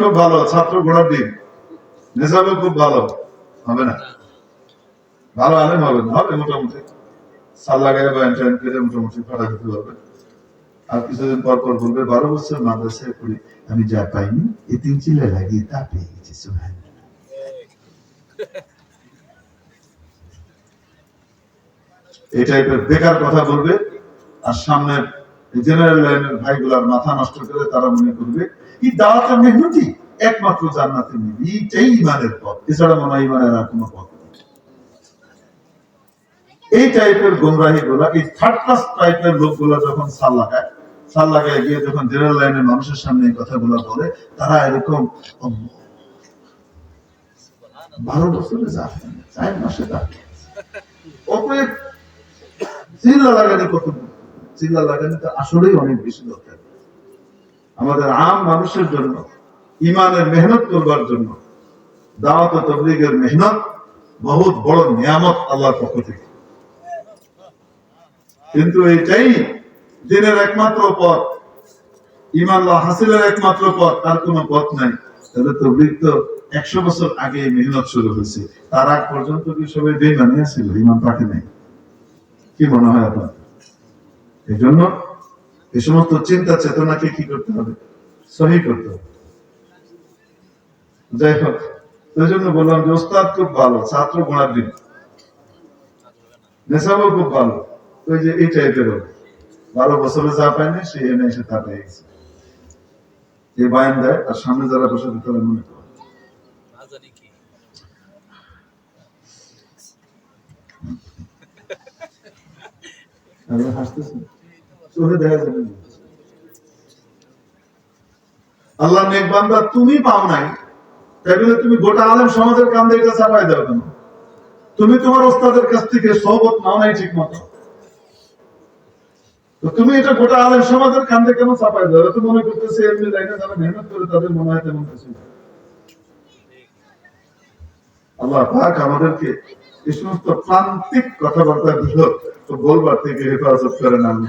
খুব ভালো, ছাত্র ঘোড়ার দিন, নিজামও খুব ভালো, হবে না? ভালো আলেম হবে না, হবে মোটামুটি, সাল লাগাই বা এন্ট্রান্স করে মোটামুটি পড়া করতে পারবে। আর কিছুদিন পর পর বলবে 12 বছর মাদ্রাসায় পড়ি, আমি যা পাইনি এই 3 চিলে লাগিয়ে তা পেয়ে গেছি। সুবহানাল্লাহ। এই টাইপের বেকার কথা বলবে, আর সামনে জেনারেল লাইনের ভাইগুলার মাথা নষ্ট করে তারা মনে করবে এই দাওয়াতের মেহনতি একমাত্র জান্নাতে নিবি, এইটাই ইমানের পথ, এছাড়া মনে হয় ইমানের আর কোনো পথ নেই। এই টাইপের গোমরাহি গুলা, এই থার্ড ক্লাস টাইপের লোকগুলা যখন সাল লাগায় গিয়ে যখন জেনারেল লাইনের মানুষের সামনে এই কথাগুলো বলে, তারা এরকম 12 বছরে যাবে 4 মাসে যাবে। অতএব চিল্লা লাগানি কত, চিল্লা লাগানি তো আসলেই অনেক বেশি দরকার আমাদের আম মানুষের জন্য, ইমানের মেহনত করবার জন্য। দাওয়াত ও তাবলীগের মেহনত বহুত বড় নিয়ামত আল্লাহর পক্ষ থেকে, কিন্তু এইটাই দিনের একমাত্র পথ, ঈমান হাসিলের একমাত্র পথ, আর কোনো পথ নাই। তাহলে তাবলীগ তো 100 বছর আগে মেহনত শুরু হয়েছে, তার আগ পর্যন্ত কি সবাই বেঈমানি ছিল, ঈমান পাকে নাই? কি মনে হয় আপনার? এই জন্য এই সমস্ত চিন্তা চেতনাকে কি করতে হবে? সহি করতে হবে। যাই হোক, ওই জন্য বললাম যে ওস্তাদ খুব ভালো, ছাত্র ঘোড়ার দিন, নেশাবও খুব ভালো, ওই যে এই টাইপের 12 বছরে যা পায়নি সে এনে এসে তা পেয়ে গেছে। এই বায়ান দেয়, আর সামনে যারা বসে তারা মনে করে আল্লাহ নেক বান্দা তুমি পাও নাই, তাই বলে তুমি গোটা আলেম সমাজের কান্দে এটা চাপাই দাও কেন? তুমি তোমার ওস্তাদের কাছ থেকে সহবত নাও নাই ঠিক মতো, তুমি এটা গোটা আলেম সমাজের কান্দে কেন চাপাই দাও? তো মনে করতেছে এমনি লাইনে যারা মেহনত করে তাদের মনে হয় তেমন কিছু। আল্লাহ পাক আমাদেরকে এই সমস্ত প্রান্তিক কথাবার্তা গুলো বলবার থেকে হেফাজত করেন। আমি